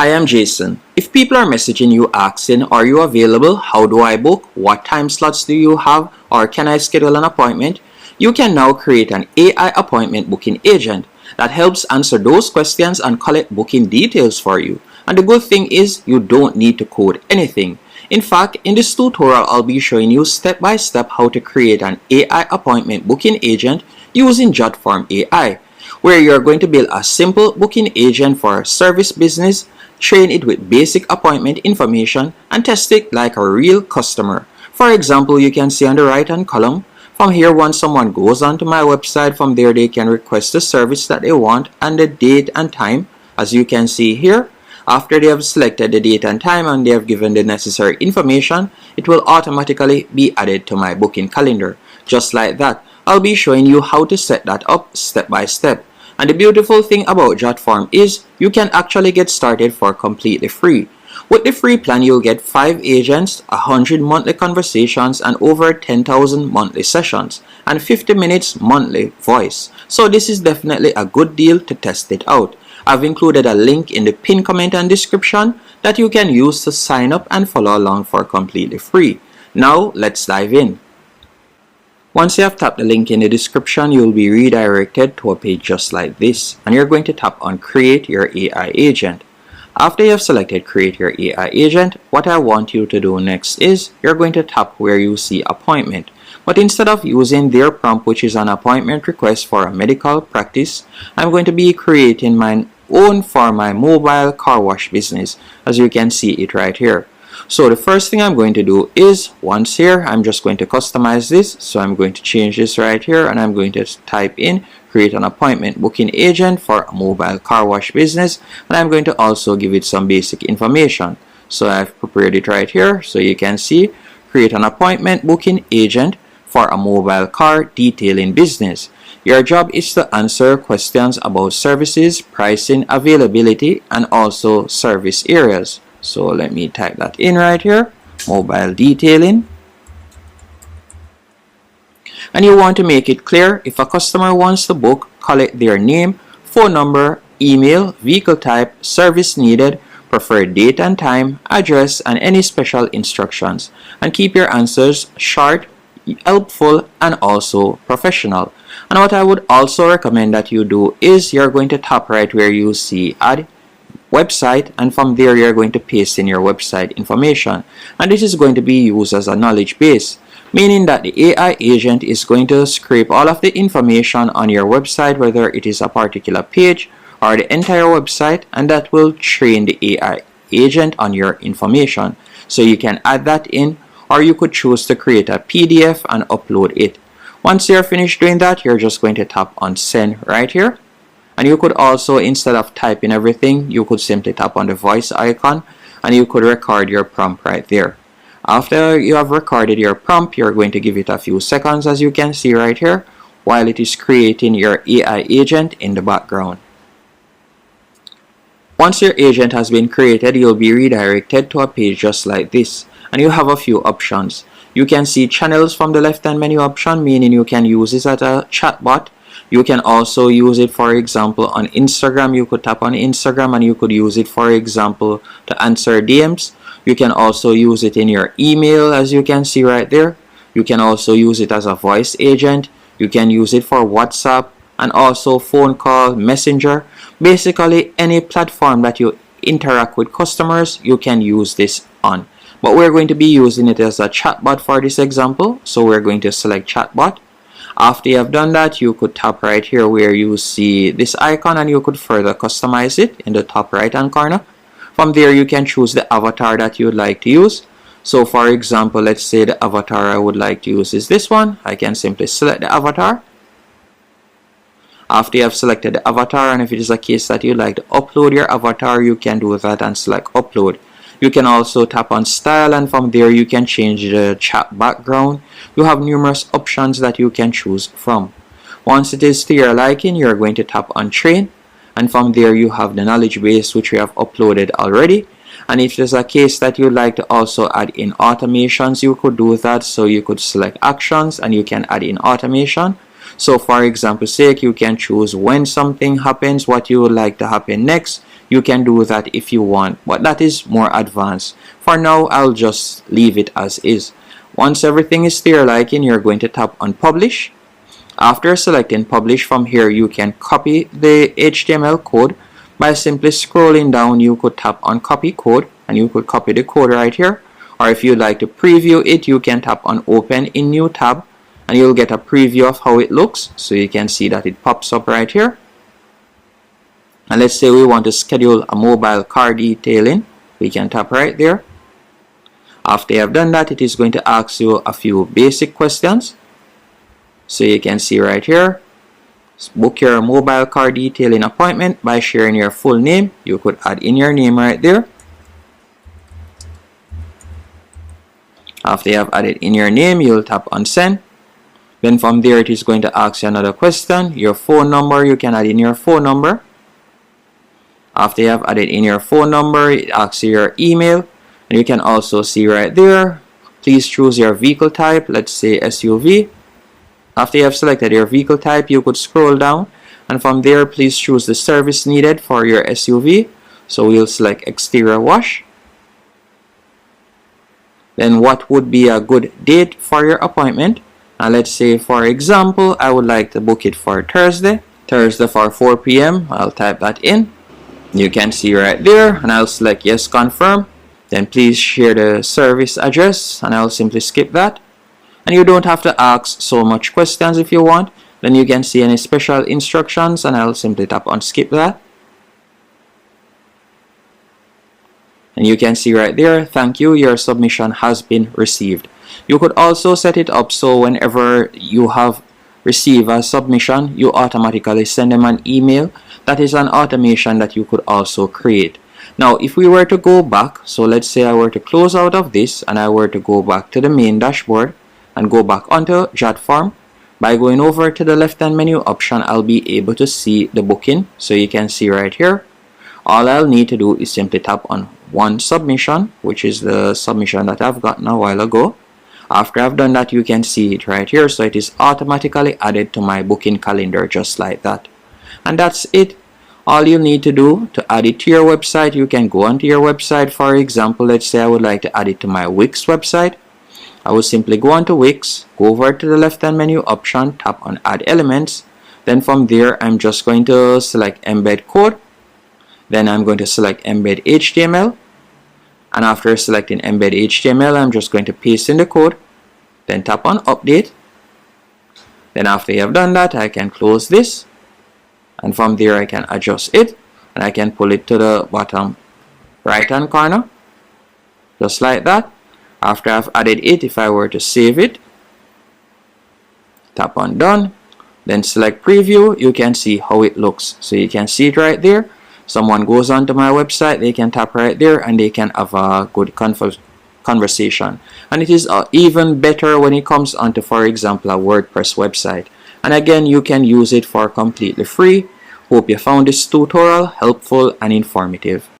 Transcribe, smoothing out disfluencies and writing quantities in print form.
Hi, I'm Jason. If people are messaging you asking, are you available? How do I book? What time slots do you have? Or can I schedule an appointment? You can now create an AI appointment booking agent that helps answer those questions and collect booking details for you. And the good thing is you don't need to code anything. In fact, in this tutorial, I'll be showing you step by step how to create an AI appointment booking agent using Jotform AI, where you're going to build a simple booking agent for a service business, train it with basic appointment information, and test it like a real customer. For example, you can see on the right hand column, from here once someone goes onto my website, from there they can request the service that they want and the date and time. As you can see here, after they have selected the date and time and they have given the necessary information, it will automatically be added to my booking calendar. Just like that, I'll be showing you how to set that up step by step. And the beautiful thing about Jotform is you can actually get started for completely free. With the free plan, you'll get 5 agents, 100 monthly conversations, and over 10,000 monthly sessions, and 50 minutes monthly voice. So this is definitely a good deal to test it out. I've included a link in the pinned comment and description that you can use to sign up and follow along for completely free. Now let's dive in. Once you have tapped the link in the description, you'll be redirected to a page just like this, and you're going to tap on Create Your AI Agent. After you have selected Create Your AI Agent, what I want you to do next is you're going to tap where you see Appointment. But instead of using their prompt, which is an appointment request for a medical practice, I'm going to be creating my own for my mobile car wash business, as you can see it right here. So the first thing I'm going to do is, once here, I'm just going to customize this. So I'm going to change this right here, and I'm going to type in create an appointment booking agent for a mobile car wash business, and I'm going to also give it some basic information. So I've prepared it right here, so you can see create an appointment booking agent for a mobile car detailing business. Your job is to answer questions about services, pricing, availability, and also service areas. So let me type that in right here, mobile detailing. And you want to make it clear if a customer wants to book, collect their name, phone number, email, vehicle type, service needed, preferred date and time, address, and any special instructions. And keep your answers short, helpful, and also professional. And what I would also recommend that you do is you're going to tap right where you see add website, and from there you're going to paste in your website information, and this is going to be used as a knowledge base, meaning that the AI agent is going to scrape all of the information on your website, whether it is a particular page or the entire website, and that will train the AI agent on your information. So you can add that in, or you could choose to create a PDF and upload it. Once you're finished doing that, you're just going to tap on send right here. And you could also, instead of typing everything, you could simply tap on the voice icon and you could record your prompt right there. After you have recorded your prompt, you're going to give it a few seconds, as you can see right here, while it is creating your AI agent in the background. Once your agent has been created, you'll be redirected to a page just like this, and you have a few options. You can see channels from the left hand menu option, meaning you can use this as a chatbot. You can also use it, for example, on Instagram. You could tap on Instagram and you could use it, for example, to answer DMs. You can also use it in your email, as you can see right there. You can also use it as a voice agent. You can use it for WhatsApp and also phone call, messenger. Basically, any platform that you interact with customers, you can use this on. But we're going to be using it as a chatbot for this example. So we're going to select chatbot. After you have done that, you could tap right here where you see this icon and you could further customize it in the top right hand corner. From there, you can choose the avatar that you would like to use. So for example, let's say the avatar I would like to use is this one. I can simply select the avatar. After you have selected the avatar, and if it is a case that you'd like to upload your avatar, you can do that and select upload. You can also tap on style, and from there you can change the chat background. You have numerous options that you can choose from. Once it is to your liking, you're going to tap on train, and from there you have the knowledge base which we have uploaded already. And if there's a case that you'd like to also add in automations, you could do that. So you could select actions and you can add in automation. So for example's sake, you can choose when something happens, what you would like to happen next. You can do that if you want, but that is more advanced. For now, I'll just leave it as is. Once everything is there liking, you're going to tap on publish. After selecting publish, from here you can copy the HTML code by simply scrolling down. You could tap on copy code and you could copy the code right here, or if you'd like to preview it, you can tap on open in new tab and you'll get a preview of how it looks. So you can see that it pops up right here. And let's say we want to schedule a mobile car detailing, we can tap right there. After you have done that, it is going to ask you a few basic questions. So you can see right here, book your mobile car detailing appointment by sharing your full name. You could add in your name right there. After you have added in your name, you'll tap on send. Then from there, it is going to ask you another question. Your phone number, you can add in your phone number. After you have added in your phone number, it asks you your email. And you can also see right there, please choose your vehicle type, let's say SUV. After you have selected your vehicle type, you could scroll down and from there please choose the service needed for your SUV. So we'll select exterior wash. Then what would be a good date for your appointment? And let's say for example, I would like to book it for Thursday for 4 p.m. I'll type that in. You can see right there and I'll select yes, confirm. Then please share the service address and I'll simply skip that. And you don't have to ask so much questions if you want. Then you can see any special instructions and I'll simply tap on skip that. And you can see right there, thank you, your submission has been received. You could also set it up so whenever you have received a submission, you automatically send them an email. That is an automation that you could also create. Now, if we were to go back, so let's say I were to close out of this and I were to go back to the main dashboard and go back onto Jotform. By going over to the left hand menu option, I'll be able to see the booking. So you can see right here, all I'll need to do is simply tap on one submission, which is the submission that I've gotten a while ago. After I've done that, you can see it right here. So it is automatically added to my booking calendar just like that. And that's it. All you need to do to add it to your website, you can go onto your website. For example, let's say I would like to add it to my Wix website. I will simply go onto Wix, go over to the left hand menu option, tap on add elements. Then from there, I'm just going to select embed code. Then I'm going to select embed HTML. And after selecting embed HTML, I'm just going to paste in the code. Then tap on update. Then after you have done that, I can close this. And from there, I can adjust it. And I can pull it to the bottom right hand corner. Just like that. After I've added it, if I were to save it, tap on done, then select preview, you can see how it looks. So you can see it right there. Someone goes onto my website, they can tap right there and they can have a good conversation. And it is even better when it comes onto, for example, a WordPress website. And again, you can use it for completely free. Hope you found this tutorial helpful and informative.